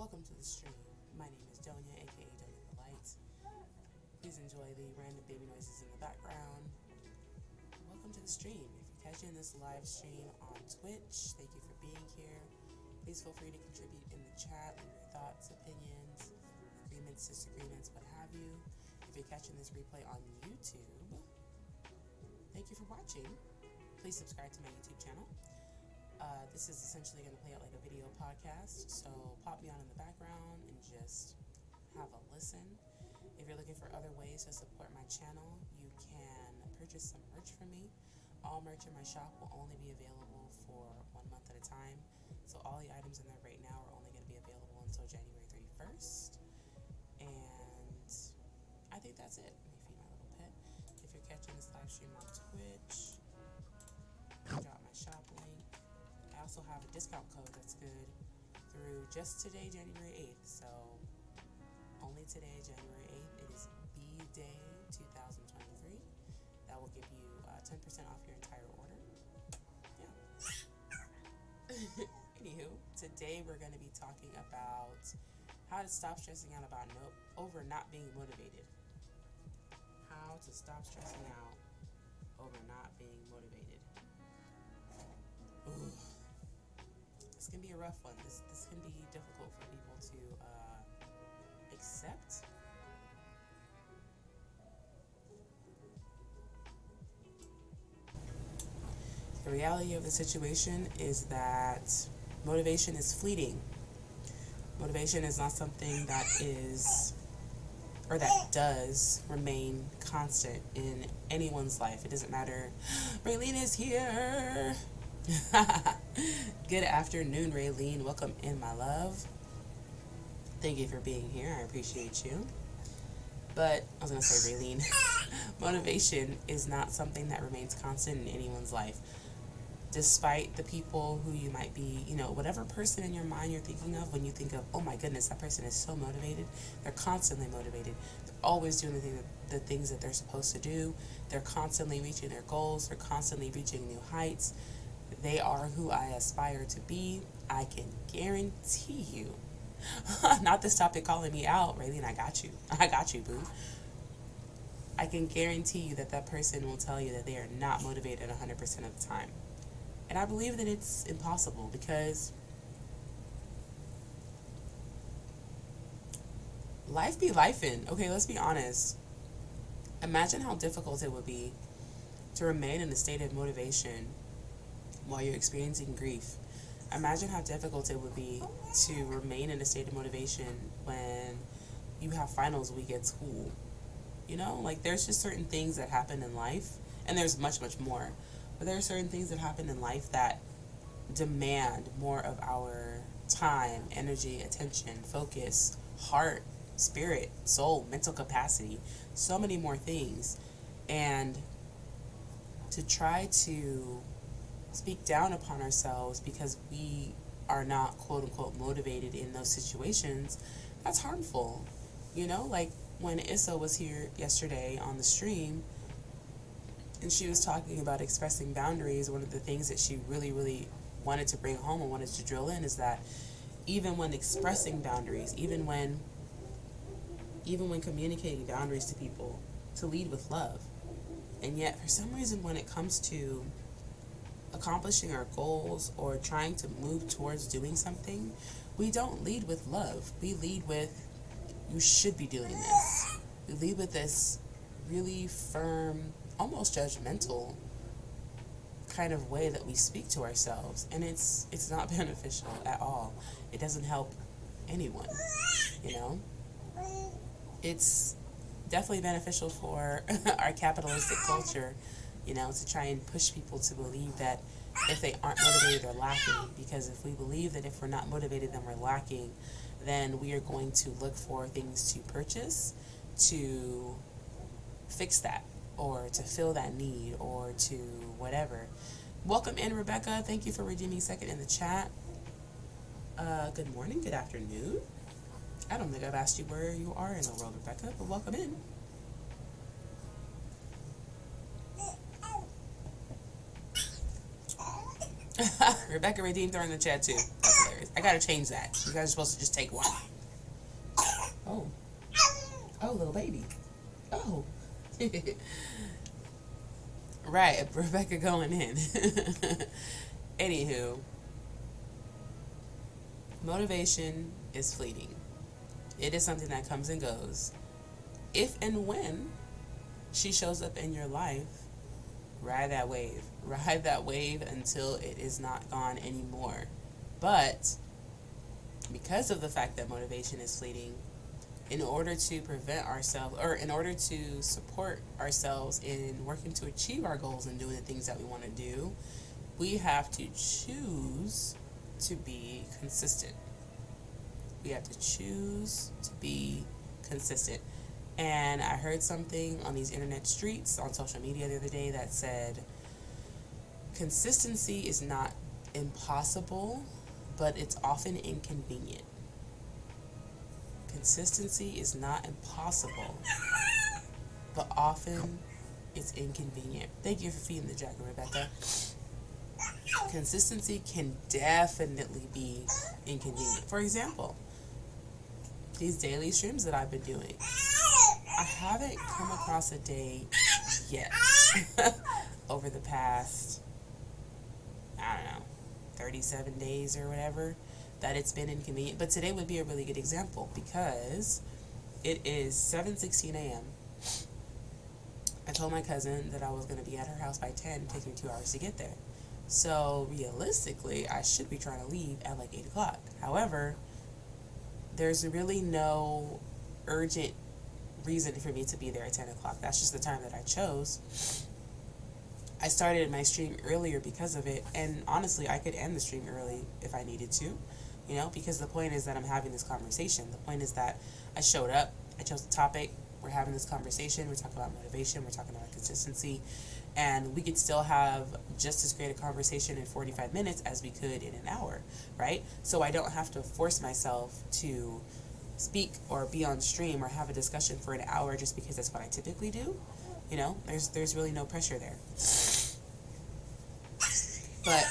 Welcome to the stream. My name is Doña, aka Doña the Light. Please enjoy the random baby noises in the background. Welcome to the stream. If you're catching this live stream on Twitch, thank you for being here. Please feel free to contribute in the chat, leave your thoughts, opinions, agreements, disagreements, what have you. If you're catching this replay on YouTube, thank you for watching. Please subscribe to my YouTube channel. This is essentially going to play out like a video podcast, so pop me on in the background and just have a listen. If you're looking for other ways to support my channel, you can purchase some merch from me. All merch in my shop will only be available for 1 month at a time, so all the items in there right now are only going to be available until January 31st, and I think that's it. Let me feed my little pet. If you're catching this live stream on Twitch, drop my shop link. I also have a discount code that's good through just today, January 8th. So only today, January 8th. It is B-Day 2023. That will give you 10% off your entire order. Yeah. Anywho, today we're going to be talking about how to stop stressing out about over not being motivated. How to stop stressing out over not being motivated. Ooh. This can be a rough one. This can be difficult for people to accept. The reality of the situation is that motivation is fleeting. Motivation is not something that is, or that does remain constant in anyone's life. It doesn't matter. Raylene is here. Good afternoon, Raylene. Welcome in, my love. Thank you for being here. I appreciate you. But I was going to say, Raylene, motivation is not something that remains constant in anyone's life. Despite the people who you might be, whatever person in your mind you're thinking of when you think of, oh my goodness, that person is so motivated. They're constantly motivated. They're always doing the things that they're supposed to do. They're constantly reaching their goals. They're constantly reaching new heights. They are who I aspire to be. I can guarantee you, not this topic calling me out, Raylene, I got you, boo. I can guarantee you that person will tell you that they are not motivated 100% of the time. And I believe that it's impossible because life be lifing. Okay, let's be honest. Imagine how difficult it would be to remain in a state of motivation while you're experiencing grief. Imagine how difficult it would be to remain in a state of motivation when you have finals week at school. There's just certain things that happen in life, and there's much, much more. But there are certain things that happen in life that demand more of our time, energy, attention, focus, heart, spirit, soul, mental capacity, so many more things. And to try to speak down upon ourselves because we are not quote unquote motivated in those situations, that's harmful. Like when Issa was here yesterday on the stream and she was talking about expressing boundaries, one of the things that she really, really wanted to bring home and wanted to drill in is that even when expressing boundaries, even when communicating boundaries to people, to lead with love. And yet for some reason when it comes to accomplishing our goals or trying to move towards doing something, we don't lead with love. We lead with, you should be doing this. We lead with this really firm, almost judgmental kind of way that we speak to ourselves. And it's not beneficial at all. It doesn't help anyone, It's definitely beneficial for our capitalistic culture, to try and push people to believe that if they aren't motivated, they're lacking. Because if we believe that if we're not motivated, then we're lacking, then we are going to look for things to purchase to fix that, or to fill that need, or to whatever. Welcome in, Rebecca. Thank you for redeeming second in the chat. Good morning, good afternoon. I don't think I've asked you where you are in the world, Rebecca, but welcome in. Rebecca redeemed her in the chat too. That's hilarious. hours. I gotta change that. You guys are supposed to just take one. Oh. Oh, little baby. Oh. Right, Rebecca going in. Anywho, motivation is fleeting. It is something that comes and goes. If and when she shows up in your life, ride that wave. Ride that wave until it is not gone anymore. But because of the fact that motivation is fleeting, in order to prevent ourselves, or in order to support ourselves in working to achieve our goals and doing the things that we want to do, we have to choose to be consistent. We have to choose to be consistent. And I heard something on these internet streets, on social media the other day, that said, consistency is not impossible, but it's often inconvenient. Consistency is not impossible, but often it's inconvenient. Thank you for feeding the jacket, Rebecca. Consistency can definitely be inconvenient. For example, these daily streams that I've been doing, I haven't come across a day yet over the past, I don't know, 37 days or whatever, that it's been inconvenient. But today would be a really good example because it is 7:16 a.m. I told my cousin that I was going to be at her house by 10, take me 2 hours to get there. So realistically, I should be trying to leave at like 8 o'clock. However, there's really no urgent reason for me to be there at 10 o'clock. That's just the time that I chose. I started my stream earlier because of it, and honestly, I could end the stream early if I needed to, you know, because the point is that I'm having this conversation. The point is that I showed up, I chose the topic, we're having this conversation, we're talking about motivation, we're talking about consistency, and we could still have just as great a conversation in 45 minutes as we could in an hour, right? So I don't have to force myself to speak or be on stream or have a discussion for an hour just because that's what I typically do. You know, there's really no pressure there. But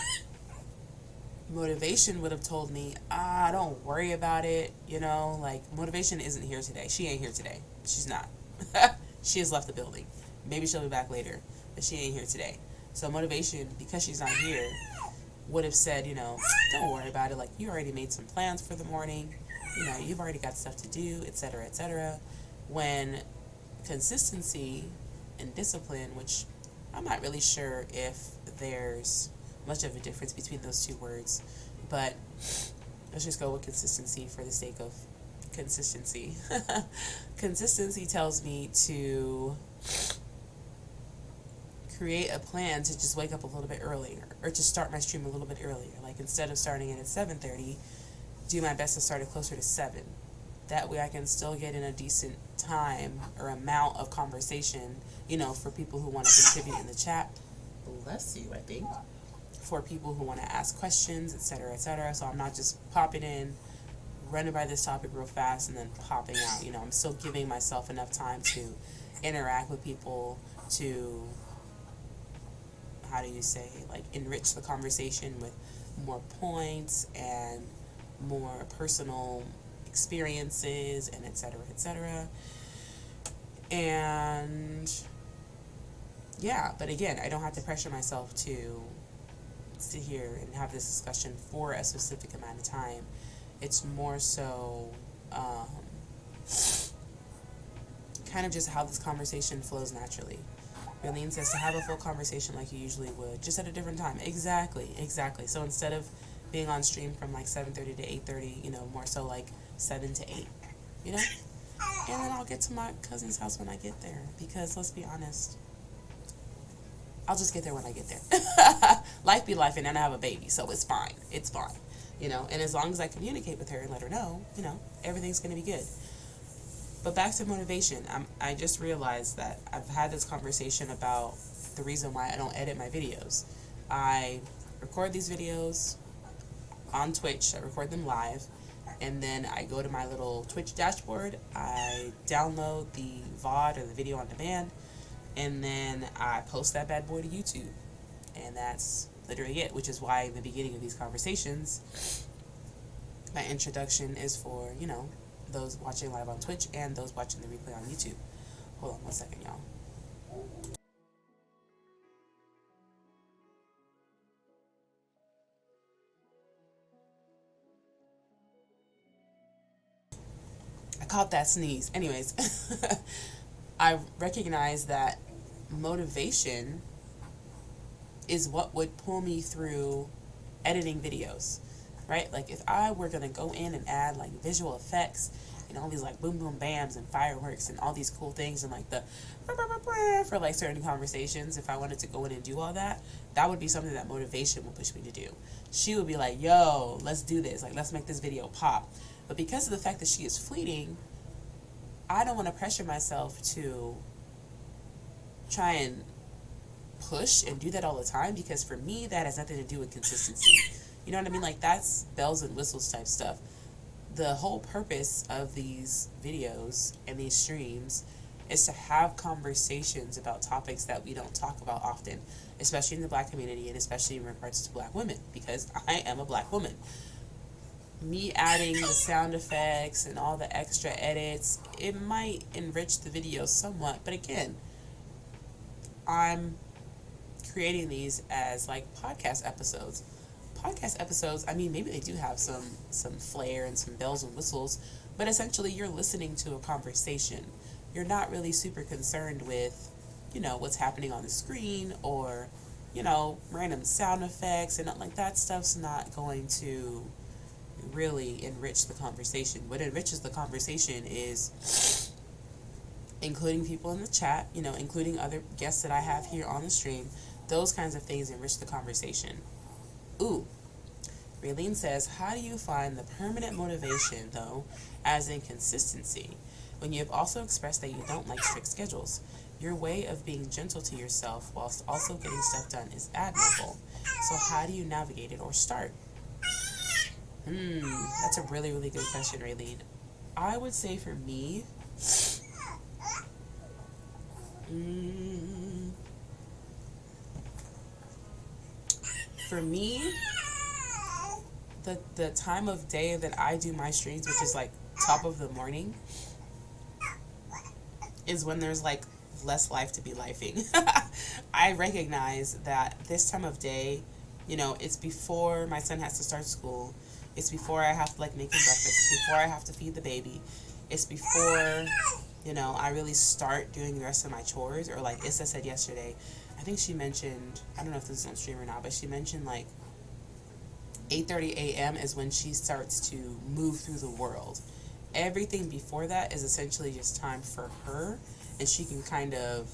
motivation would have told me, don't worry about it. You know, like, motivation isn't here today. She ain't here today. She's not. She has left the building. Maybe she'll be back later, but she ain't here today. So motivation, because she's not here, would have said, you know, don't worry about it. Like, you already made some plans for the morning. You know, you've already got stuff to do, etc., etc. When consistency and discipline, which I'm not really sure if there's much of a difference between those two words, but let's just go with consistency for the sake of consistency. Consistency tells me to create a plan to just wake up a little bit earlier, or to start my stream a little bit earlier. Like, instead of starting it at 7:30, do my best to start it closer to 7. That way I can still get in a decent time or amount of conversation, you know, for people who want to contribute in the chat. Bless you, I think. For people who want to ask questions, etc., etc. So I'm not just popping in, running by this topic real fast, and then popping out. You know, I'm still giving myself enough time to interact with people, to, how do you say, like, enrich the conversation with more points and more personal experiences, and etc., etc. And yeah, but again, I don't have to pressure myself to sit here and have this discussion for a specific amount of time. It's more so kind of just how this conversation flows naturally. Raylene says to have a full conversation like you usually would, just at a different time. Exactly. So instead of being on stream from like 7:30 to 8:30, you know, more so like 7 to 8, you know? And then I'll get to my cousin's house when I get there, because let's be honest, I'll just get there when I get there. Life be life, and then I have a baby, so it's fine, you know? And as long as I communicate with her and let her know, you know, everything's going to be good. But back to motivation, I just realized that I've had this conversation about the reason why I don't edit my videos. I record these videos on Twitch, I record them live, and then I go to my little Twitch dashboard, I download the VOD or the video on demand, and then I post that bad boy to YouTube. And that's literally it, which is why in the beginning of these conversations, My introduction is for, those watching live on Twitch and those watching the replay on YouTube. Hold on one second, y'all. I caught that sneeze. Anyways, I recognize that motivation is what would pull me through editing videos, right? Like if I were going to go in and add like visual effects and all these like boom boom bams and fireworks and all these cool things and like the for like certain conversations, if I wanted to go in and do all that, that would be something that motivation would push me to do. She would be like, yo, let's do this. Like, let's make this video pop. But because of the fact that she is fleeting, I don't want to pressure myself to try and push and do that all the time, because for me, that has nothing to do with consistency. You know what I mean? Like, that's bells and whistles type stuff. The whole purpose of these videos and these streams is to have conversations about topics that we don't talk about often, especially in the Black community and especially in regards to Black women, because I am a Black woman. Me adding the sound effects and all the extra edits, it might enrich the video somewhat, but again, I'm creating these as like podcast episodes. Podcast episodes, I mean, maybe they do have some flair and some bells and whistles, but essentially you're listening to a conversation. You're not really super concerned with, what's happening on the screen or, random sound effects, and like that stuff's not going to really enrich the conversation. What enriches the conversation is including people in the chat, including other guests that I have here on the stream. Those kinds of things enrich the conversation. Ooh, Raylene says, how do you find the permanent motivation, though, as in consistency, when you have also expressed that you don't like strict schedules? Your way of being gentle to yourself whilst also getting stuff done is admirable. So how do you navigate it or start? That's a really, really good question, Raylene. I would say for me, the time of day that I do my streams, which is like top of the morning, is when there's like less life to be lifing. I recognize that this time of day, it's before my son has to start school. It's before I have to like make him breakfast. It's before I have to feed the baby. It's before, I really start doing the rest of my chores. Or like Issa said yesterday, I think she mentioned, I don't know if this is on stream or not, but she mentioned like 8:30 a.m. is when she starts to move through the world. Everything before that is essentially just time for her, and she can kind of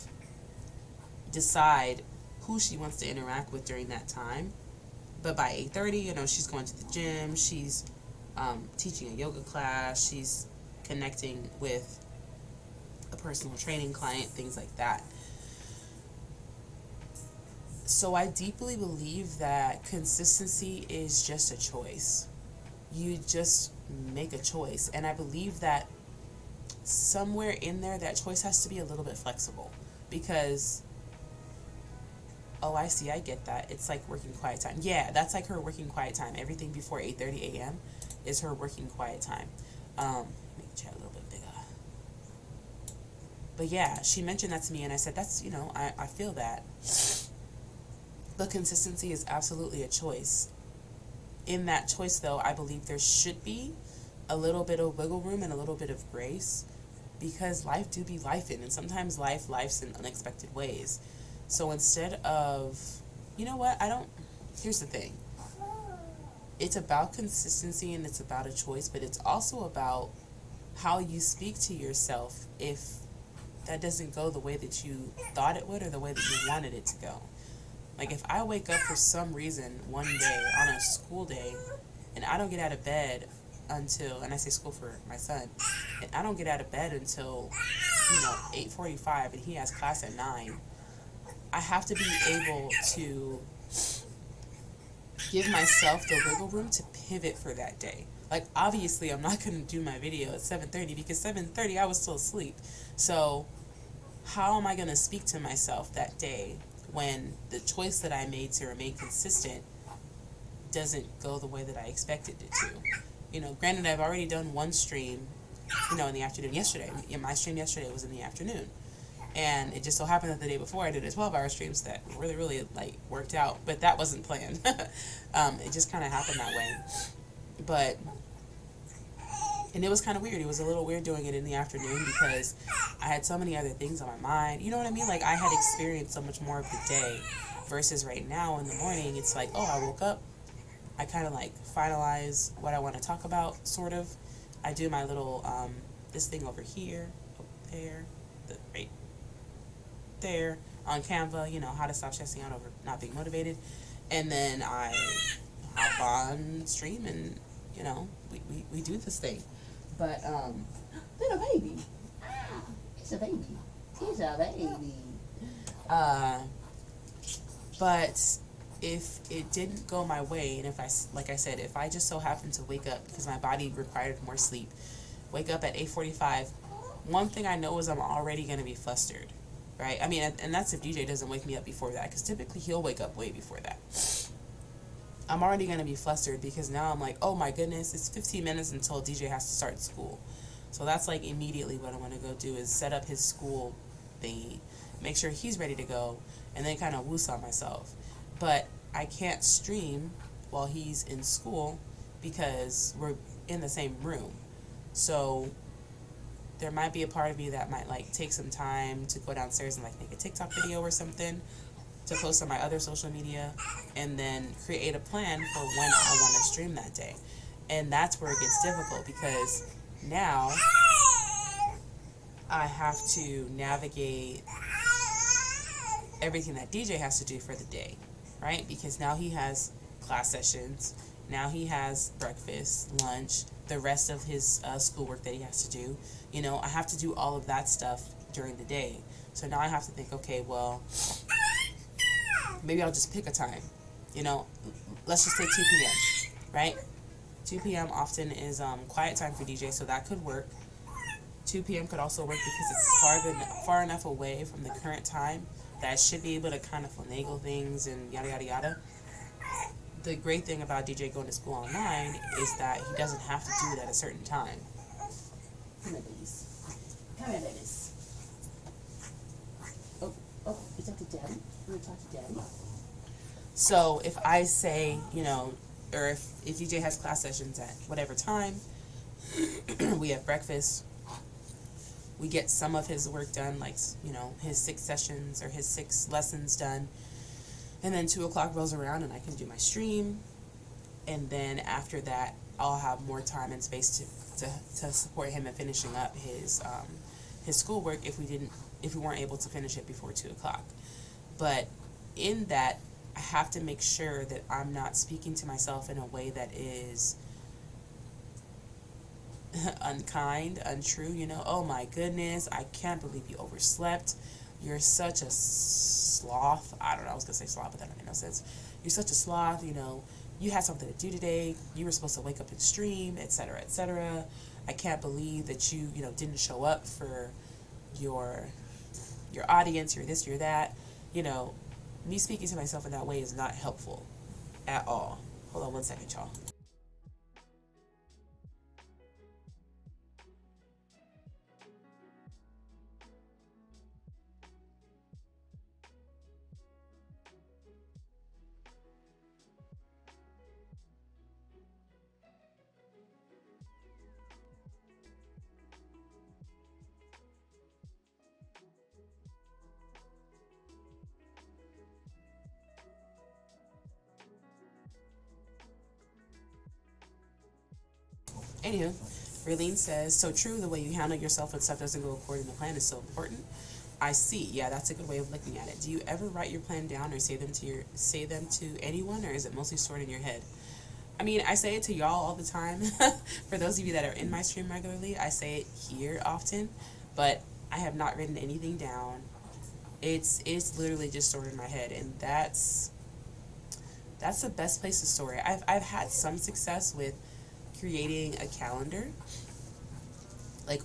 decide who she wants to interact with during that time. But by 8:30, she's going to the gym, she's teaching a yoga class, she's connecting with a personal training client, things like that. So I deeply believe that consistency is just a choice. You just make a choice. And I believe that somewhere in there, that choice has to be a little bit flexible. Because, oh, I see, I get that. It's like working quiet time. Yeah, that's like her working quiet time. Everything before 8:30 a.m. is her working quiet time. Make the chat a little bit bigger. But yeah, she mentioned that to me, and I said, that's, I feel that. But consistency is absolutely a choice. In that choice, though, I believe there should be a little bit of wiggle room and a little bit of grace, because life do be lifing, and sometimes life's in unexpected ways. So instead of, here's the thing. It's about consistency and it's about a choice, but it's also about how you speak to yourself if that doesn't go the way that you thought it would or the way that you wanted it to go. Like, if I wake up for some reason one day on a school day and I don't get out of bed until, and I say school for my son, and I don't get out of bed until, 8:45, and he has class at 9, I have to be able to give myself the wiggle room to pivot for that day. Like, obviously, I'm not going to do my video at 7:30 because 7:30 I was still asleep. So how am I going to speak to myself that day when the choice that I made to remain consistent doesn't go the way that I expected it to? Granted, I've already done one stream, in the afternoon yesterday. My stream yesterday was in the afternoon. And it just so happened that the day before I did a 12-hour stream, so that really, really, worked out. But that wasn't planned. It just kind of happened that way. And it was kind of weird. It was a little weird doing it in the afternoon because I had so many other things on my mind. You know what I mean? I had experienced so much more of the day versus right now in the morning. It's like, oh, I woke up. I kind of finalize what I want to talk about, sort of. I do my little, this thing over here, there, right there on Canva, how to stop stressing out over not being motivated. And then I hop on stream and, we do this thing. But, little baby. He's a baby. He's a baby. But if it didn't go my way, and if if I just so happened to wake up because my body required more sleep, wake up at 8:45, one thing I know is I'm already going to be flustered, right? I mean, and that's if DJ doesn't wake me up before that, because typically he'll wake up way before that. I'm already going to be flustered because now I'm like, oh my goodness, it's 15 minutes until DJ has to start school. So that's immediately what I'm going to go do is set up his school thingy, make sure he's ready to go, and then kind of woosah myself. But I can't stream while he's in school because we're in the same room. So there might be a part of me that might take some time to go downstairs and make a TikTok video or something to post on my other social media, and then create a plan for when I want to stream that day. And that's where it gets difficult because now I have to navigate everything that DJ has to do for the day, right? Because now he has class sessions, now he has breakfast, lunch, the rest of his schoolwork that he has to do. I have to do all of that stuff during the day. So now I have to think, okay, well, maybe I'll just pick a time. Let's just say 2 p.m., right? 2 p.m. often is quiet time for DJ, so that could work. 2 p.m. could also work because it's far enough away from the current time that I should be able to kind of finagle things and yada, yada, yada. The great thing about DJ going to school online is that he doesn't have to do it at a certain time. Come here, babies. Come here, babies. Oh, is that to Daddy? You want to talk to Daddy? So if I say, or if DJ has class sessions at whatever time, we have breakfast, we get some of his work done, his 6 sessions or his 6 lessons done, and then 2 o'clock rolls around and I can do my stream, and then after that I'll have more time and space to support him in finishing up his schoolwork if we weren't able to finish it before 2 o'clock. But in that, I have to make sure that I'm not speaking to myself in a way that is unkind, untrue, oh my goodness, I can't believe you overslept. You're such a sloth. I don't know, I was going to say sloth, but that made no sense. You're such a sloth, you had something to do today. You were supposed to wake up and stream, etc., etc. I can't believe that you, didn't show up for your audience, you're this, you're that. Me speaking to myself in that way is not helpful at all. Hold on one second, y'all. Anywho, Raylene says, so true, the way you handle yourself when stuff doesn't go according to plan is so important. I see. Yeah, that's a good way of looking at it. Do you ever write your plan down or say them to anyone, or is it mostly stored in your head? I mean, I say it to y'all all the time. For those of you that are in my stream regularly, I say it here often, but I have not written anything down. It's literally just stored in my head, and that's the best place to store it. I've had some success with creating a calendar,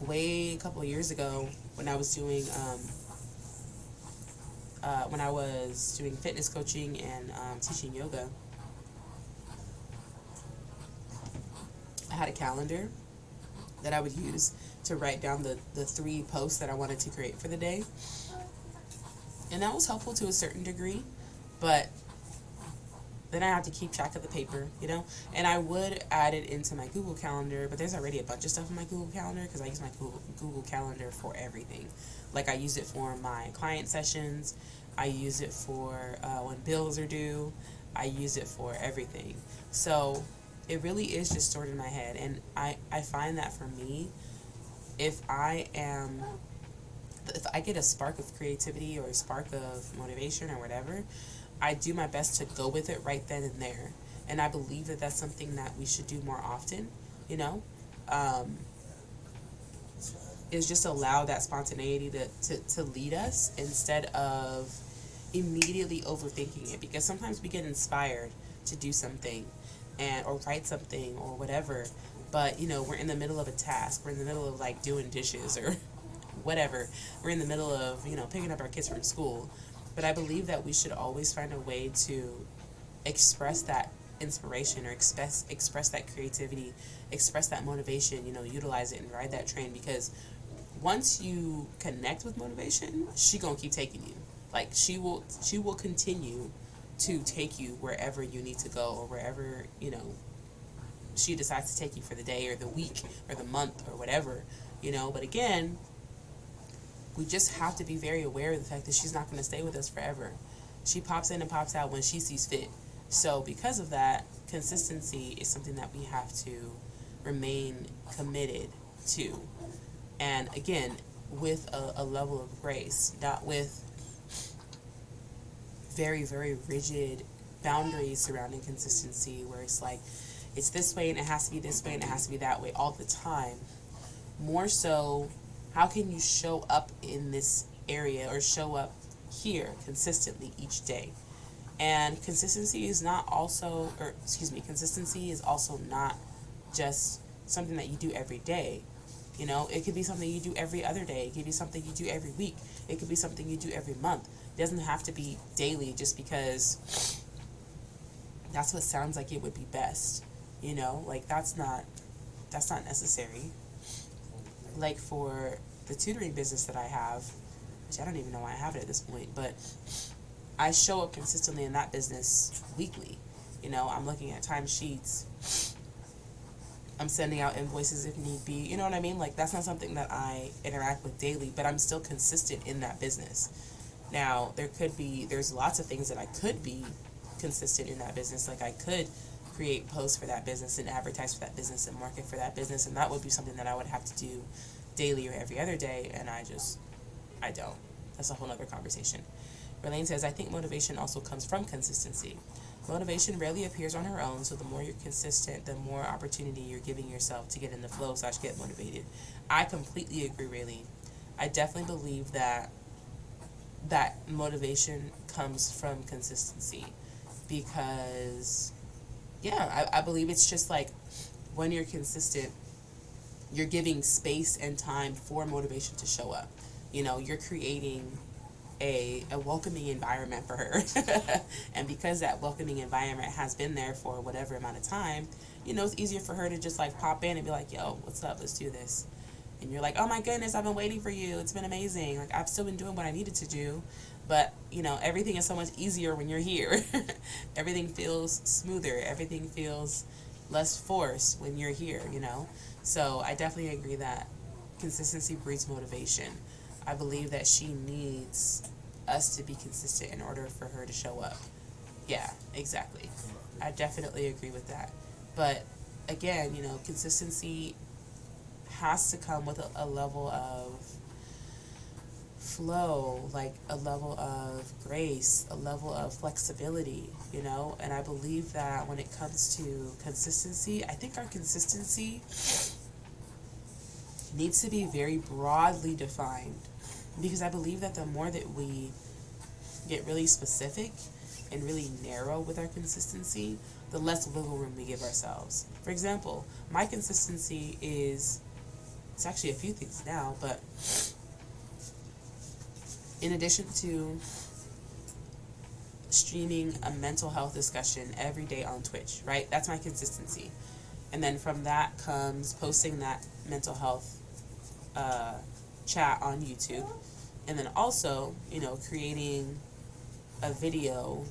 way a couple of years ago when I was doing fitness coaching and teaching yoga. I had a calendar that I would use to write down the 3 posts that I wanted to create for the day. And that was helpful to a certain degree, but then I have to keep track of the paper, and I would add it into my Google Calendar, but there's already a bunch of stuff in my Google Calendar because I use my Google Calendar for everything. Like, I use it for my client sessions, I use it for when bills are due, I use it for everything. So it really is just stored in my head, and I find that for me, if I get a spark of creativity or a spark of motivation or whatever, I do my best to go with it right then and there. And I believe that that's something that we should do more often, is just allow that spontaneity to lead us instead of immediately overthinking it. Because sometimes we get inspired to do something or write something or whatever, but we're in the middle of a task, we're in the middle of like doing dishes or whatever, we're in the middle of picking up our kids from school. But I believe that we should always find a way to express that inspiration or express that creativity, express that motivation, utilize it and ride that train. Because once you connect with motivation, she gonna keep taking you. Like, she will continue to take you wherever you need to go, or wherever she decides to take you for the day or the week or the month or whatever. But again, we just have to be very aware of the fact that she's not going to stay with us forever. She pops in and pops out when she sees fit. So because of that, consistency is something that we have to remain committed to. And again, with a level of grace, not with very, very rigid boundaries surrounding consistency, where it's like, it's this way and it has to be this way and it has to be that way all the time. More so, how can you show up in this area or show up here consistently each day? And consistency is also not just something that you do every day. It could be something you do every other day. It could be something you do every week. It could be something you do every month. It doesn't have to be daily just because that's what sounds like it would be best. Like, that's not necessary. Like, for the tutoring business that I have, which I don't even know why I have it at this point, but I show up consistently in that business weekly. I'm looking at timesheets, I'm sending out invoices if need be, you know what I mean? Like, that's not something that I interact with daily, but I'm still consistent in that business. Now, there's lots of things that I could be consistent in that business. Like, I could create posts for that business and advertise for that business and market for that business, and that would be something that I would have to do daily or every other day, and I don't. That's a whole other conversation. Verlaine says, I think motivation also comes from consistency. Motivation rarely appears on her own, so the more you're consistent, the more opportunity you're giving yourself to get in the flow / get motivated. I completely agree, Raylene. I definitely believe that motivation comes from consistency, because I believe it's just like, when you're consistent, you're giving space and time for motivation to show up. You're creating a welcoming environment for her. And because that welcoming environment has been there for whatever amount of time, it's easier for her to just like pop in and be like, yo, what's up? Let's do this. And you're like, oh my goodness, I've been waiting for you. It's been amazing. Like, I've still been doing what I needed to do, but everything is so much easier when you're here. Everything feels smoother. Everything feels less forced when you're here, So I definitely agree that consistency breeds motivation. I believe that she needs us to be consistent in order for her to show up. Yeah, exactly. I definitely agree with that. But again, consistency has to come with a level of flow, like a level of grace, a level of flexibility, and I believe that when it comes to consistency, I think our consistency needs to be very broadly defined, because I believe that the more that we get really specific and really narrow with our consistency, the less wiggle room we give ourselves. For example, my consistency is, it's actually a few things now, but in addition to streaming a mental health discussion every day on Twitch, right? That's my consistency. And then from that comes posting that mental health chat on YouTube. And then also, creating a video,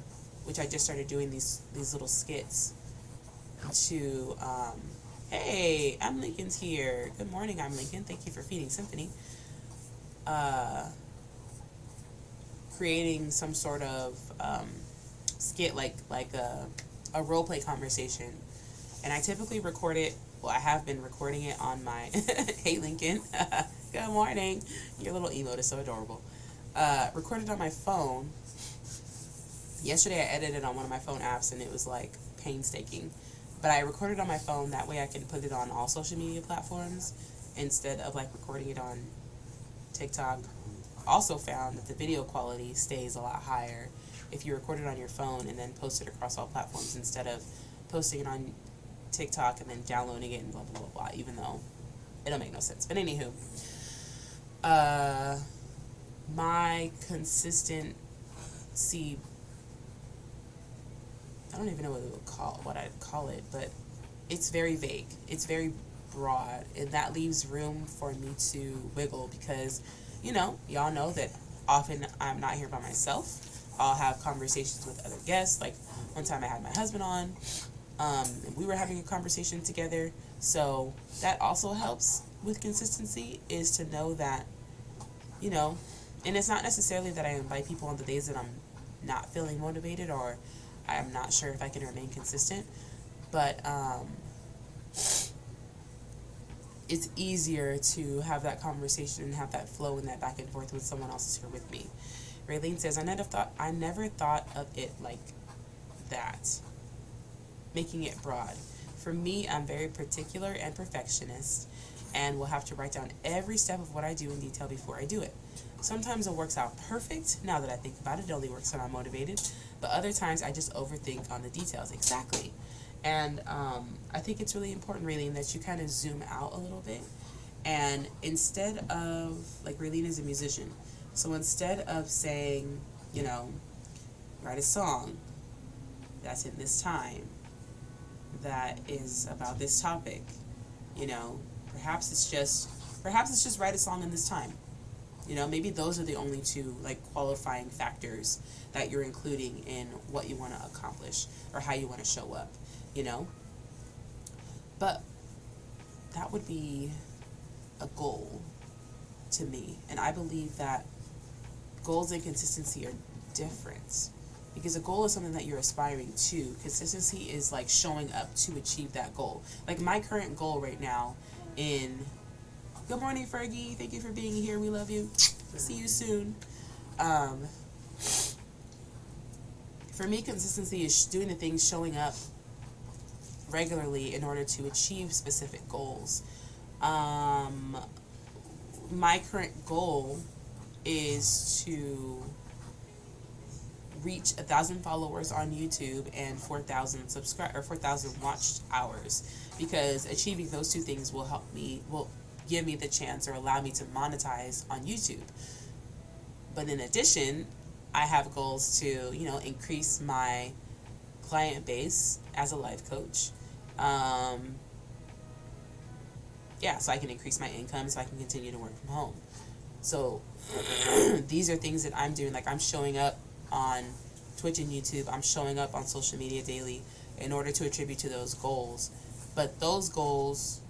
which I just started doing these little skits to, hey, I'm Lincoln's here. Good morning, I'm Lincoln. Thank you for feeding Symphony. Creating some sort of skit, like a role play conversation, and I typically record it. Well, I have been recording it on my hey Lincoln, good morning. Your little emote is so adorable. Recorded on my phone. Yesterday I edited on one of my phone apps, and it was like painstaking. But I recorded on my phone, that way I can put it on all social media platforms instead of like recording it on TikTok. Also found that the video quality stays a lot higher if you record it on your phone and then post it across all platforms instead of posting it on TikTok and then downloading it and blah blah blah blah, even though it'll make no sense. But anywho, my consistency, I don't even know what I'd call it, but it's very vague. It's very broad, and that leaves room for me to wiggle because, y'all know that often I'm not here by myself. I'll have conversations with other guests. Like one time I had my husband on, and we were having a conversation together. So that also helps with consistency, is to know that, and it's not necessarily that I invite people on the days that I'm not feeling motivated or I'm not sure if I can remain consistent, but it's easier to have that conversation and have that flow and that back and forth when someone else is here with me. Raylene says, I never thought of it like that, making it broad. For me, I'm very particular and perfectionist, and will have to write down every step of what I do in detail before I do it. Sometimes it works out perfect. Now that I think about it, it only works when I'm motivated. But other times, I just overthink on the details. Exactly. And I think it's really important, Raylene, that you kind of zoom out a little bit. And instead of, like, Raylene is a musician. So instead of saying, write a song that's in this time, that is about this topic, perhaps it's just write a song in this time. Maybe those are the only two, like, qualifying factors that you're including in what you want to accomplish or how you want to show up, But that would be a goal to me. And I believe that goals and consistency are different, because a goal is something that you're aspiring to. Consistency is like showing up to achieve that goal. Like my current goal right now good morning, Fergie. Thank you for being here. We love you. See you soon. For me, consistency is doing the things, showing up regularly in order to achieve specific goals. My current goal is to reach 1,000 followers on YouTube and 4,000 watched hours, because achieving those two things will give me the chance or allow me to monetize on YouTube. But in addition, I have goals to, increase my client base as a life coach. So I can increase my income, so I can continue to work from home. So these are things that I'm doing. Like I'm showing up on Twitch and YouTube. I'm showing up on social media daily in order to attribute to those goals. But those goals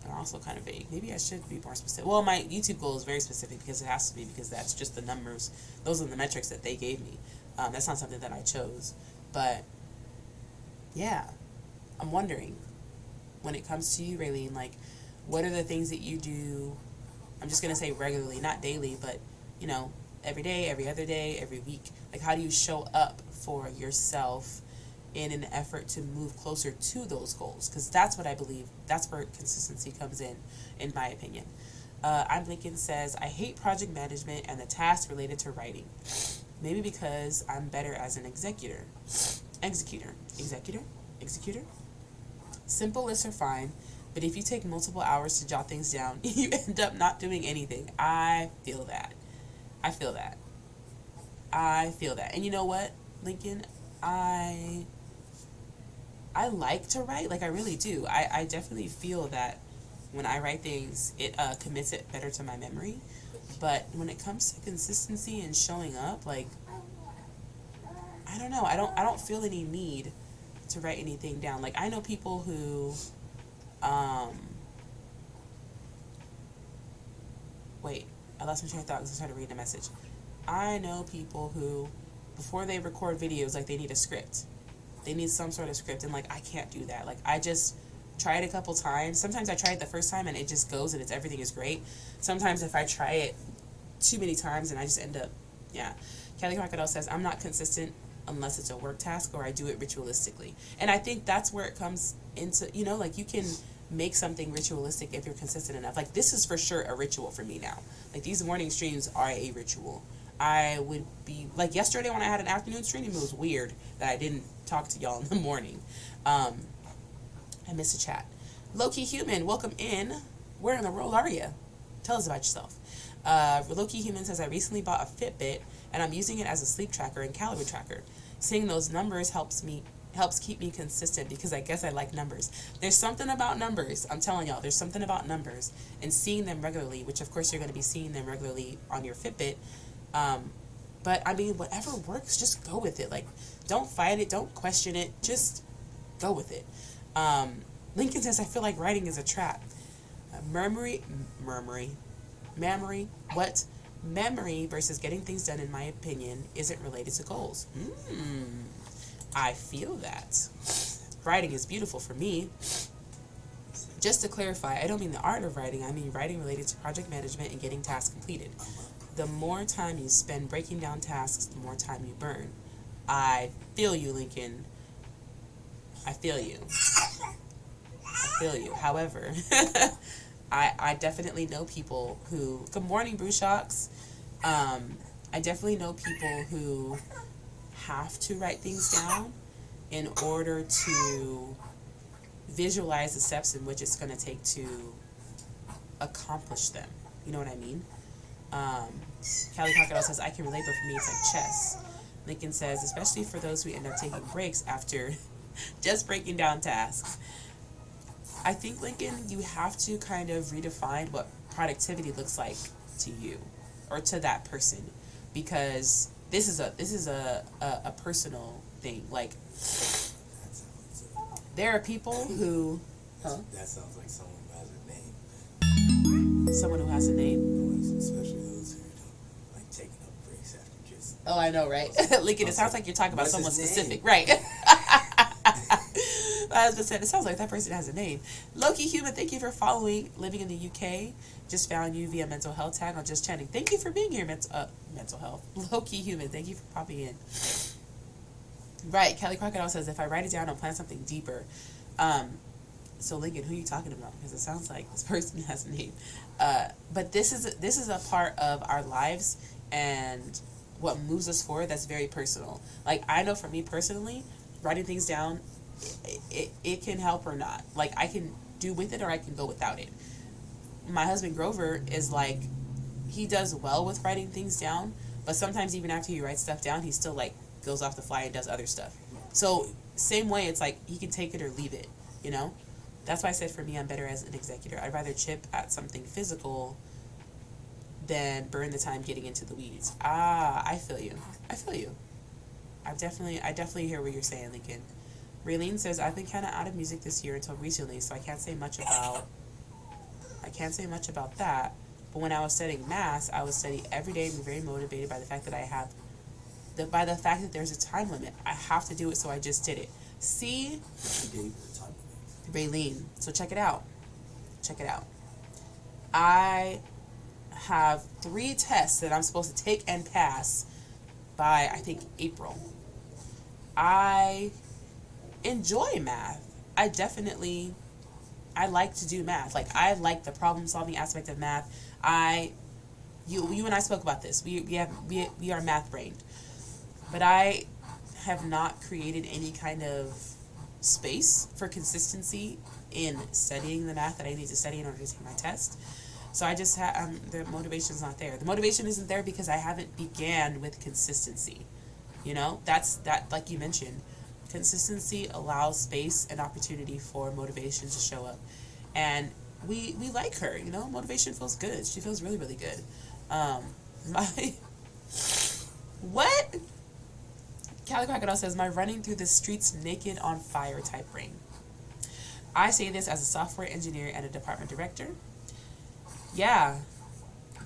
are also kind of vague. Maybe I should be more specific. Well, my YouTube goal is very specific because it has to be, because that's just the numbers. Those are the metrics that they gave me. That's not something that I chose. But yeah, I'm wondering, when it comes to you, Raylene, like, what are the things that you do? I'm just going to say regularly, not daily, but, every day, every other day, every week. Like, how do you show up for yourself in an effort to move closer to those goals? Because that's what I believe. That's where consistency comes in my opinion. I'm Lincoln says, I hate project management and the tasks related to writing. Maybe because I'm better as an executor. Simple lists are fine, but if you take multiple hours to jot things down, you end up not doing anything. I feel that. And you know what, Lincoln? I I like to write, like I really do. I definitely feel that when I write things, it commits it better to my memory. But when it comes to consistency and showing up, like I don't know, I don't feel any need to write anything down. Like I know people who, wait, I lost my train of thought because I started reading a message. I know people who, before they record videos, like they need a script. They need some sort of script, and like I can't do that. Like I just try it a couple times. Sometimes I try it the first time and it just goes and everything is great. Sometimes if I try it too many times and I just end up, yeah. Kelly Crocodile says, I'm not consistent unless it's a work task or I do it ritualistically. And I think that's where it comes into, you know, like you can make something ritualistic if you're consistent enough. Like this is for sure a ritual for me now. Like these morning streams are a ritual. I would be, like yesterday when I had an afternoon stream, it was weird that I didn't talk to y'all in the morning. I missed a chat. Low-key Human, welcome in. Where in the world are you? Tell us about yourself. Low-key Human says, I recently bought a Fitbit and I'm using it as a sleep tracker and calorie tracker. Seeing those numbers helps keep me consistent because I guess I like numbers. There's something about numbers. I'm telling y'all, there's something about numbers and seeing them regularly, which of course you're going to be seeing them regularly on your Fitbit. But I mean, whatever works, just go with it. Like, don't fight it. Don't question it. Just go with it. Lincoln says, I feel like writing is a trap. Memory, what? Memory versus getting things done, in my opinion, isn't related to goals. I feel that. Writing is beautiful for me. Just to clarify, I don't mean the art of writing. I mean writing related to project management and getting tasks completed. The more time you spend breaking down tasks, the more time you burn. I feel you, Lincoln. I feel you. However, I definitely know people who, good morning, Brew Shocks. I definitely know people who have to write things down in order to visualize the steps in which it's going to take to accomplish them. You know what I mean? Callie Crocodile says, I can relate, but for me it's like chess. Lincoln says, especially for those who end up taking breaks after just breaking down tasks. I think, Lincoln, you have to kind of redefine what productivity looks like to you or to that person, because this is a personal thing. Like, there are people who... Huh? That sounds like someone who has a name. Someone who has a name? Especially those who don't like taking up breaks after just... Oh, I know, right? Lincoln, it sounds like you're talking about someone specific. Right. I was just saying, it sounds like that person has a name. Loki Human, thank you for following. Living in the UK. Just found you via mental health tag on Just Chatting. Thank you for being here, mental health. Loki Human, thank you for popping in. Right, Kelly Crocodile says, if I write it down, I'll plan something deeper. So Lincoln, who are you talking about? Because it sounds like this person has a name. But this is a part of our lives and what moves us forward that's very personal. Like, I know for me personally, writing things down, it can help or not. Like, I can do with it or I can go without it. My husband Grover is like, he does well with writing things down, but sometimes even after he writes stuff down, he still like goes off the fly and does other stuff. So same way, it's like he can take it or leave it, you know? That's why I said for me, I'm better as an executor. I'd rather chip at something physical than burn the time getting into the weeds. I feel you. I definitely hear what you're saying, Lincoln. Raylene says, I've been kind of out of music this year until recently, so I can't say much about that. But when I was studying math, I would study every day and be very motivated by the fact that there's a time limit. I have to do it, so I just did it. See? Raylene. So check it out. I have 3 tests that I'm supposed to take and pass by, I think, April. I enjoy math. I like to do math. Like, I like the problem solving aspect of math. You and I spoke about this. We are math brained. But I have not created any kind of space for consistency in studying the math that I need to study in order to take my test. So I just the motivation's not there. The motivation isn't there because I haven't began with consistency. You know, that like you mentioned, Consistency allows space and opportunity for motivation to show up. And we like her, you know, motivation feels good. She feels really, really good. My what? Cali Crocodile says, my running through the streets naked on fire type brain. I say this as a software engineer and a department director. Yeah,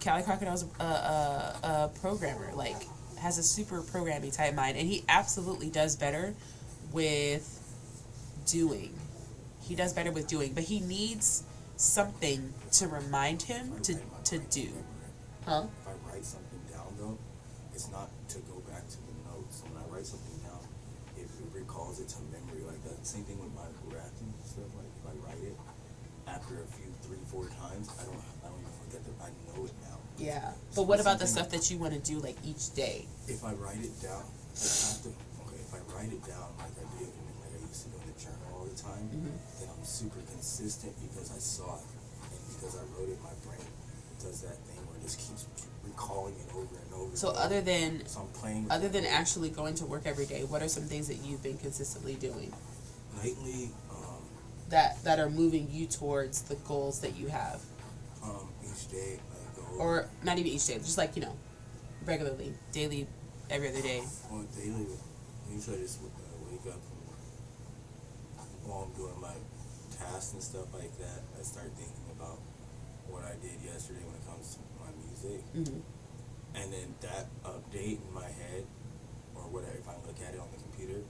Cali Crocodile's a programmer, like, has a super programming type mind, and he absolutely does better with doing. He does better with doing, but he needs something to remind him to do. Huh? If I write something down, though, it's not to go back to the notes. When I write something down, it recalls it to memory. Like that same thing with my rapping stuff. Like if I write it after a few 3-4 times, I don't even forget that I know it now. Yeah, but what about the stuff that you want to do like each day? If I write it down, if I write it down like I did, like I used to do in the journal all the time, then I'm super consistent because I saw it and because I wrote it. My brain does that thing where it just keeps recalling it over and over. So and other than so I'm playing other than actually going to work every day, what are some things that you've been consistently doing lately, that are moving you towards the goals that you have? Each day I go, or not even each day, just like, you know, regularly, daily, every other day. well, daily, usually I just wake up and while I'm doing my tasks and stuff like that, I start thinking about what I did yesterday when it comes to my music. And then that update in my head, or whatever, if I look at it on the computer,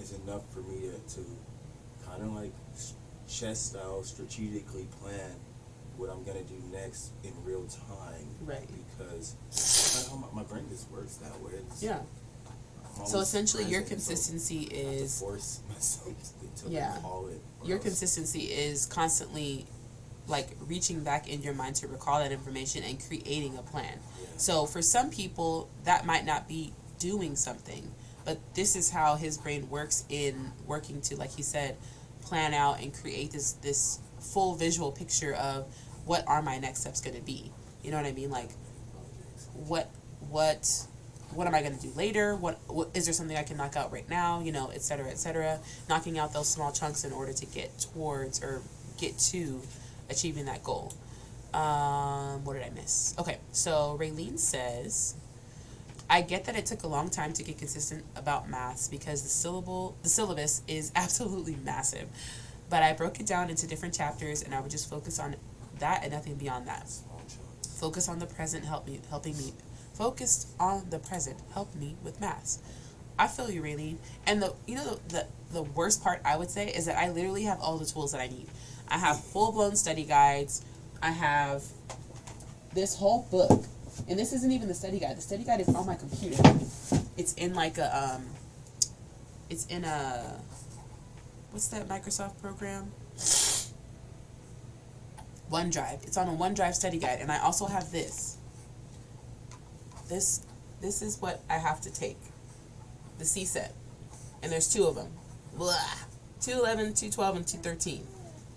is enough for me to kind of like chess style strategically plan what I'm gonna do next in real time. Right. Because my brain just works that way. Yeah. So essentially, your consistency is force myself to yeah. recall it. Your consistency is constantly like reaching back in your mind to recall that information and creating a plan. Yeah. So for some people, that might not be doing something, but this is how his brain works in working to, like he said, plan out and create this full visual picture of what are my next steps going to be. You know what I mean? Like, what am I going to do later? What is there something I can knock out right now? You know, et cetera, et cetera. Knocking out those small chunks in order to get towards or get to achieving that goal. What did I miss? Okay, so Raylene says, I get that it took a long time to get consistent about maths because the syllabus is absolutely massive. But I broke it down into different chapters and I would just focus on that and nothing beyond that. Focus on the present focused on the present helped me with maths. I feel you, Raylene. And the worst part I would say is that I literally have all the tools that I need. I have full-blown study guides. I have this whole book. And this isn't even the study guide. The study guide is on my computer. It's in like a what's that Microsoft program? OneDrive. It's on a OneDrive study guide. And I also have this. This is what I have to take. The C-set. And there's 2 of them. Blah. 211, 212, and 213.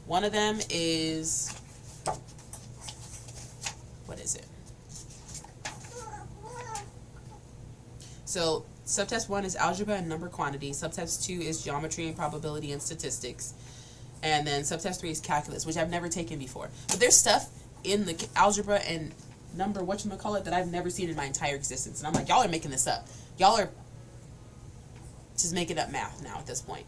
One of them is, what is it? So subtest 1 is algebra and number quantity. Subtest 2 is geometry and probability and statistics. And then subtest 3 is calculus, which I've never taken before. But there's stuff in the algebra and number whatchamacallit that I've never seen in my entire existence. And I'm like, y'all are making this up. Y'all are just making up math now at this point.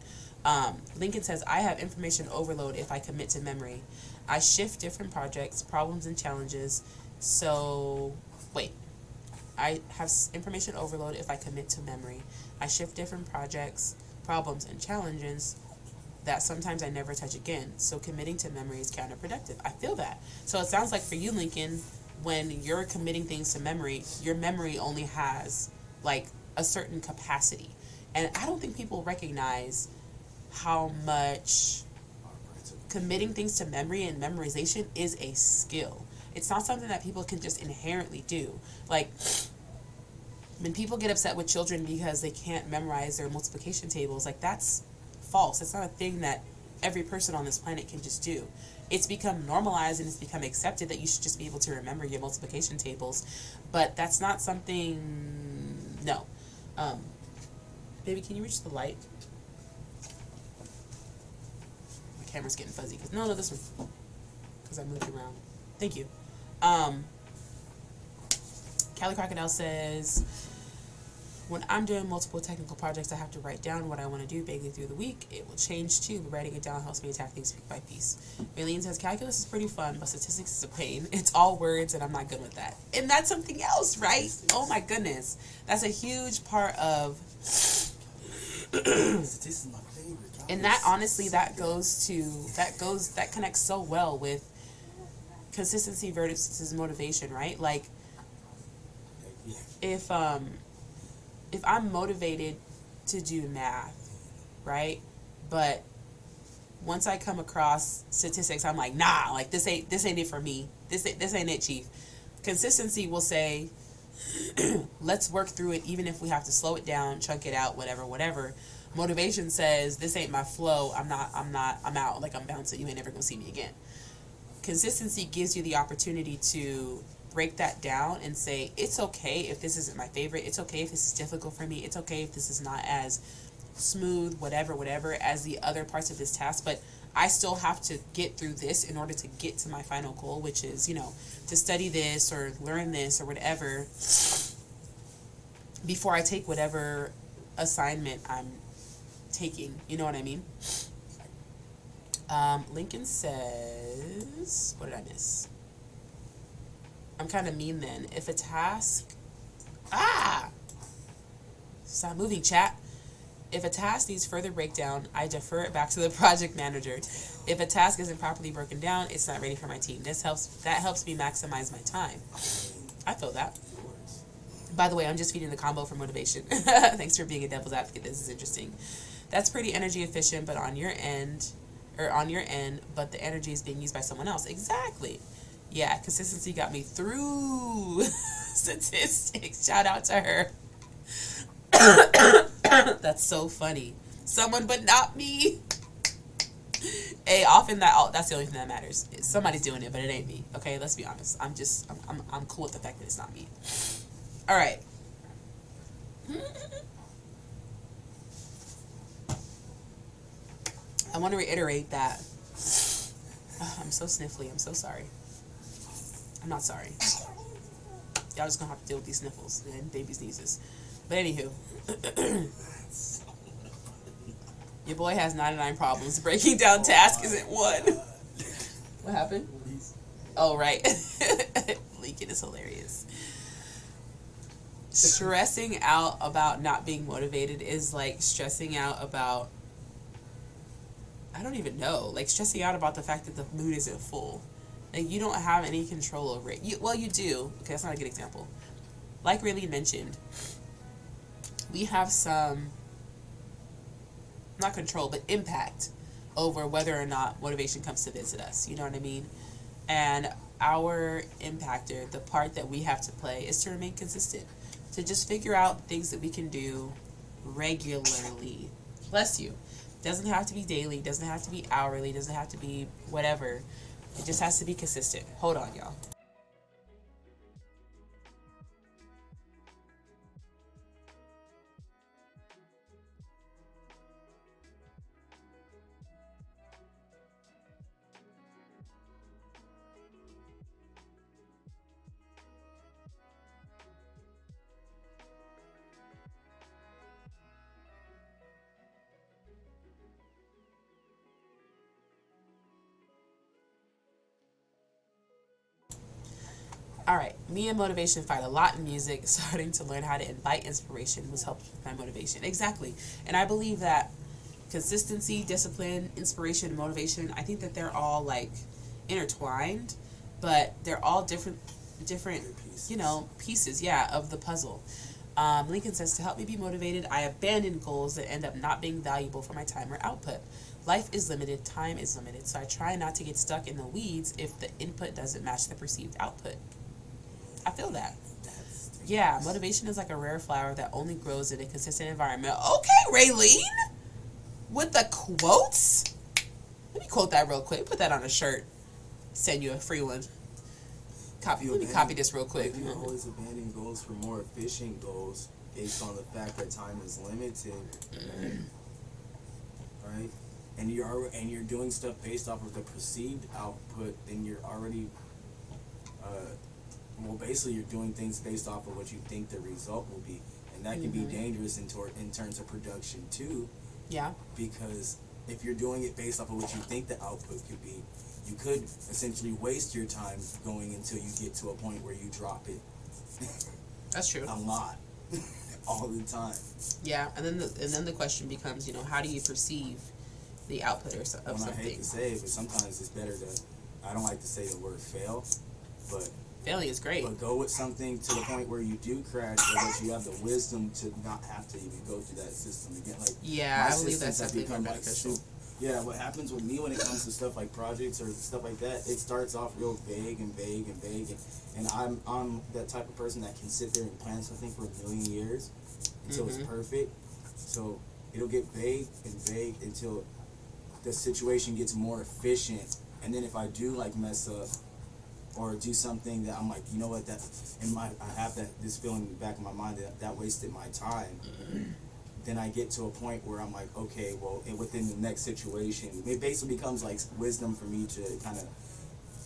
Lincoln says, I have information overload if I commit to memory. I shift different projects, problems, and challenges. So, wait. I have information overload if I commit to memory. I shift different projects, problems, and challenges that sometimes I never touch again. So committing to memory is counterproductive. I feel that. So it sounds like for you, Lincoln, when you're committing things to memory, your memory only has like a certain capacity. And I don't think people recognize how much committing things to memory and memorization is a skill. It's not something that people can just inherently do. Like, when people get upset with children because they can't memorize their multiplication tables, like, that's false. It's not a thing that every person on this planet can just do. It's become normalized and it's become accepted that you should just be able to remember your multiplication tables. But that's not something, no. Baby, can you reach the light? camera's getting fuzzy. No, this one. Because I moved around. Thank you. Callie Crocodile says, when I'm doing multiple technical projects, I have to write down what I want to do vaguely through the week. It will change too, but writing it down helps me attack things piece by piece. Raylene says, calculus is pretty fun, but statistics is a pain. It's all words, and I'm not good with that. And that's something else, right? Oh my goodness. That's a huge part of... Statistics is my favorite. And that, honestly, that connects so well with consistency versus motivation, right? Like, if I'm motivated to do math, right? But once I come across statistics, I'm like, nah, like this ain't it for me. This ain't it, Chief. Consistency will say, let's work through it, even if we have to slow it down, chunk it out, whatever. Motivation says, this ain't my flow. I'm out. Like, I'm bouncing. You ain't never gonna see me again. Consistency gives you the opportunity to break that down and say, it's okay if this isn't my favorite. It's okay if this is difficult for me. It's okay if this is not as smooth, whatever, as the other parts of this task. But I still have to get through this in order to get to my final goal, which is, to study this or learn this or whatever before I take whatever assignment I'm taking. You know what I mean? Lincoln says, what did I miss? I'm kind of mean then. If a task... Stop moving, chat. If a task needs further breakdown, I defer it back to the project manager. If a task isn't properly broken down, it's not ready for my team. That helps me maximize my time. I feel that. By the way, I'm just feeding the combo for motivation. Thanks for being a devil's advocate. This is interesting. That's pretty energy efficient, but on your end, but the energy is being used by someone else. Exactly. Yeah, consistency got me through statistics. Shout out to her. That's so funny. Someone but not me. Hey, often that's the only thing that matters. Somebody's doing it, but it ain't me. Okay, let's be honest. I'm cool with the fact that it's not me. All right. I want to reiterate that. I'm so sniffly. I'm so sorry. I'm not sorry. Y'all just gonna have to deal with these sniffles and baby sneezes. But anywho, your boy has 99 problems. Breaking down tasks isn't one. What happened? Oh, right. Lincoln is hilarious. Stressing out about not being motivated is like stressing out about, I don't even know, like stressing out about the fact that the mood isn't full. Like, you don't have any control over it. You do. Okay, that's not a good example. Like Raylene mentioned, we have some, not control, but impact over whether or not motivation comes to visit us. You know what I mean? And our impactor, the part that we have to play, is to remain consistent. To just figure out things that we can do regularly. Bless you. Doesn't have to be daily, doesn't have to be hourly, doesn't have to be whatever. It just has to be consistent. Hold on, y'all. Alright, me and motivation fight a lot in music. Starting to learn how to invite inspiration was helped with my motivation. Exactly. And I believe that consistency, discipline, inspiration, motivation, I think that they're all like intertwined, but they're all different pieces, of the puzzle. Lincoln says, to help me be motivated, I abandon goals that end up not being valuable for my time or output. Life is limited, time is limited, so I try not to get stuck in the weeds if the input doesn't match the perceived output. I feel that. Yeah, motivation is like a rare flower that only grows in a consistent environment. Okay, Raylene! With the quotes? Let me quote that real quick. Put that on a shirt. Send you a free one. Let me copy this real quick. You always abandon goals for more efficient goals based on the fact that time is limited. Right? and you're doing stuff based off of the perceived output, then you're already well, basically you're doing things based off of what you think the result will be, and that can be dangerous in terms of production too. Yeah. Because if you're doing it based off of what you think the output could be, you could essentially waste your time going until you get to a point where you drop it. That's true. A lot. All the time. Yeah, and then the question becomes, you know, how do you perceive the output of something? I hate to say it, but sometimes it's better to, I don't like to say the word fail, but failing is great. But go with something to the point where you do crash, so that you have the wisdom to not have to even go through that system again. Like, yeah, I believe that's definitely more beneficial. Yeah, what happens with me when it comes to stuff like projects or stuff like that, it starts off real vague, and I'm that type of person that can sit there and plan something for a million years until it's perfect. So it'll get vague until the situation gets more efficient, and then if I do like mess up or do something that I'm like, you know what, that I have this feeling in the back of my mind that wasted my time. Then I get to a point where I'm like, okay, well, within the next situation, it basically becomes like wisdom for me to kind of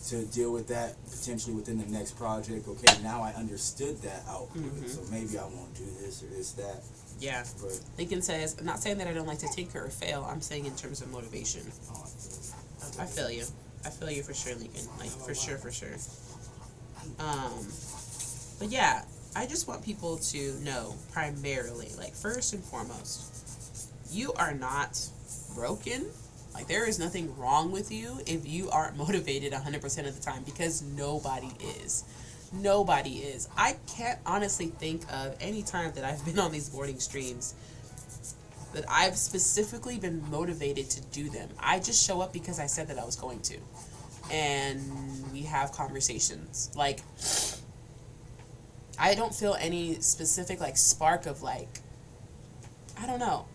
to deal with that potentially within the next project. Okay, now I understood that output, so maybe I won't do this or this, that. Yeah. But Lincoln says, I'm not saying that I don't like to tinker or fail. I'm saying in terms of motivation. Oh, I feel you. I feel you for sure, Lincoln. Like, for sure. But yeah, I just want people to know, primarily, like, first and foremost, you are not broken. Like, there is nothing wrong with you if you aren't motivated 100% of the time, because nobody is. Nobody is. I can't honestly think of any time that I've been on these morning streams that I've specifically been motivated to do them. I just show up because I said that I was going to. And we have conversations. Like, I don't feel any specific, like, spark of, like, I don't know.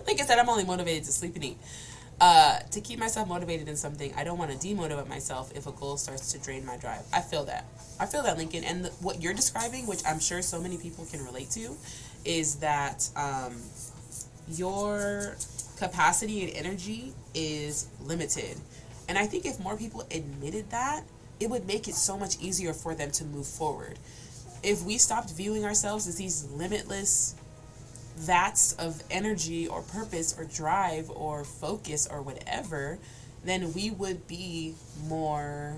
Like I said, I'm only motivated to sleep and eat. To keep myself motivated in something, I don't want to demotivate myself if a goal starts to drain my drive. I feel that, Lincoln. And what you're describing, which I'm sure so many people can relate to, is that your capacity and energy is limited. And I think if more people admitted that, it would make it so much easier for them to move forward. If we stopped viewing ourselves as these limitless vats of energy or purpose or drive or focus or whatever, then we would be more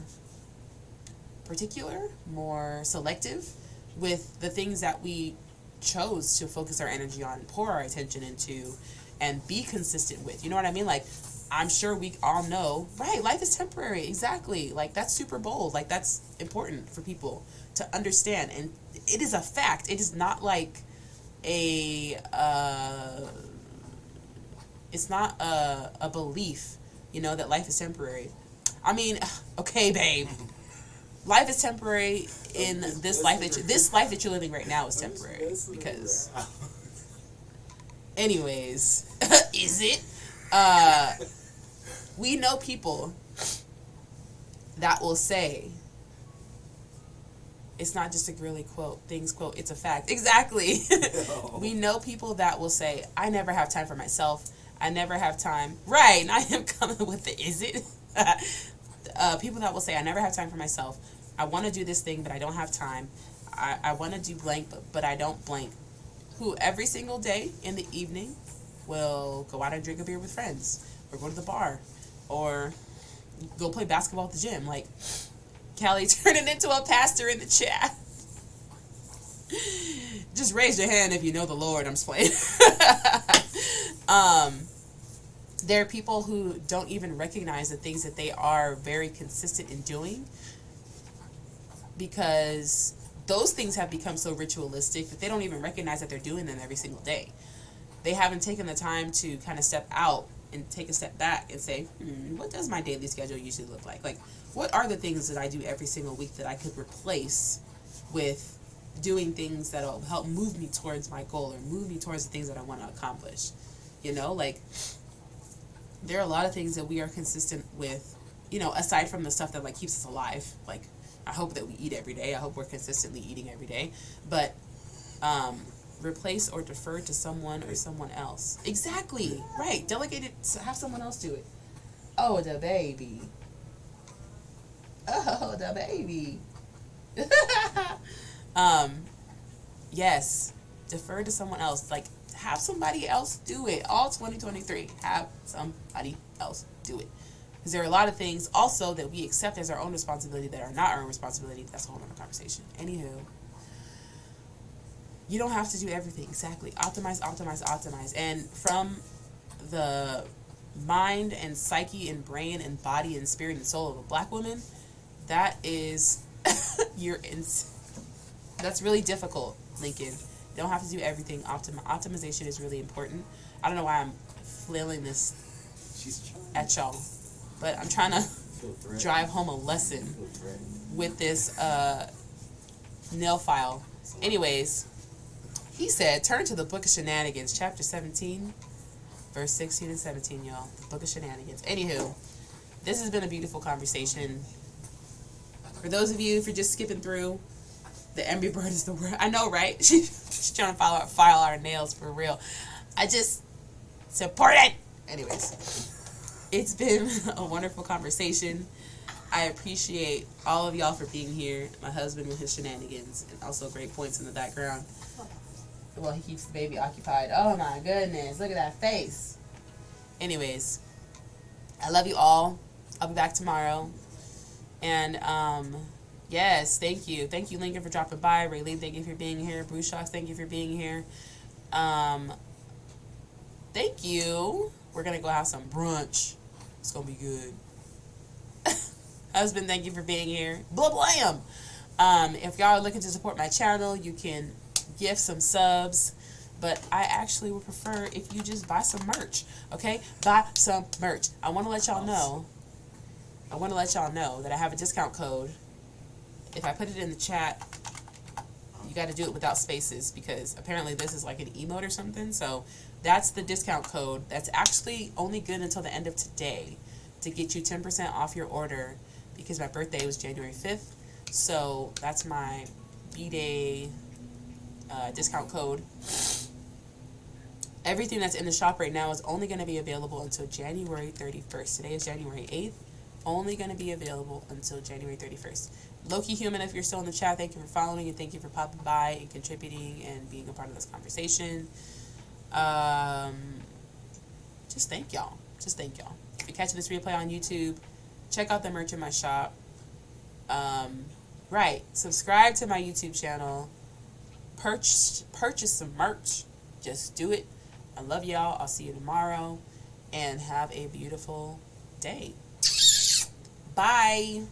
particular, more selective with the things that we chose to focus our energy on, pour our attention into, and be consistent with. You know what I mean? Like, I'm sure we all know, right, life is temporary. Exactly. Like, that's super bold. Like, that's important for people to understand. And it is a fact. It is not like it's not a belief, you know, that life is temporary. I mean, okay, babe. Life is temporary in this life that you're living right now is temporary. Because, anyways, is it? We know people that will say, it's not just a girly quote, things quote, it's a fact. Exactly. We know people that will say, I never have time for myself. I never have time. Right. And I am coming with the is it. People that will say, I never have time for myself. I want to do this thing, but I don't have time. I want to do blank, but I don't blank. Who every single day in the evening will go out and drink a beer with friends, or go to the bar, or go play basketball at the gym. Like, Callie turning into a pastor in the chat. Just raise your hand if you know the Lord. I'm just playing. There are people who don't even recognize the things that they are very consistent in doing, because those things have become so ritualistic that they don't even recognize that they're doing them every single day. They haven't taken the time to kind of step out and take a step back and say, what does my daily schedule usually look like? Like, what are the things that I do every single week that I could replace with doing things that will help move me towards my goal or move me towards the things that I want to accomplish? You know, like, there are a lot of things that we are consistent with, you know, aside from the stuff that, like, keeps us alive. Like, I hope that we eat every day. I hope we're consistently eating every day. But replace or defer to someone or someone else. Exactly. Right. Delegate it. Have someone else do it. Oh, the baby. Oh, the baby. Yes. Defer to someone else. Like, have somebody else do it. All 2023. Have somebody else do it. Because there are a lot of things also that we accept as our own responsibility that are not our own responsibility. That's a whole other conversation. Anywho. You don't have to do everything. Exactly. Optimize, optimize, optimize. And from the mind and psyche and brain and body and spirit and soul of a black woman, that is that's really difficult, Lincoln. You don't have to do everything. Optimization is really important. I don't know why I'm flailing this at y'all, but I'm trying to drive home a lesson with this nail file. Anyways, he said, turn to the Book of Shenanigans, chapter 17, verse 16 and 17, y'all. The Book of Shenanigans. Anywho, this has been a beautiful conversation. For those of you, if you're just skipping through, the Embry Bird is the word. I know, right? She's trying to file our nails for real. I just support it. Anyways, it's been a wonderful conversation. I appreciate all of y'all for being here. My husband with his shenanigans and also great points in the background. Well, he keeps the baby occupied. Oh my goodness, look at that face. Anyways, I love you all. I'll be back tomorrow. And yes, thank you. Thank you, Lincoln, for dropping by. Raylene, thank you for being here. Bruce Shocks, thank you for being here. Thank you. We're gonna go have some brunch. It's gonna be good. Husband, thank you for being here. Blah blam. If y'all are looking to support my channel, you can gift some subs, but I actually would prefer if you just buy some merch. Okay, buy some merch. I want to let y'all know that I have a discount code. If I put it in the chat, you got to do it without spaces because apparently this is like an emote or something. So that's the discount code. That's actually only good until the end of today to get you 10% off your order because my birthday was January 5th. So that's my B-Day discount code. Everything that's in the shop right now is only going to be available until January 31st. Today is January 8th. Only going to be available until January 31st. Loki Human, if you're still in the chat, thank you for following and thank you for popping by and contributing and being a part of this conversation. Just thank y'all. If you're catching this replay on YouTube, check out the merch in my shop. Right. Subscribe to my YouTube channel. Purchase some merch. Just do it. I love y'all. I'll see you tomorrow. And have a beautiful day. Bye.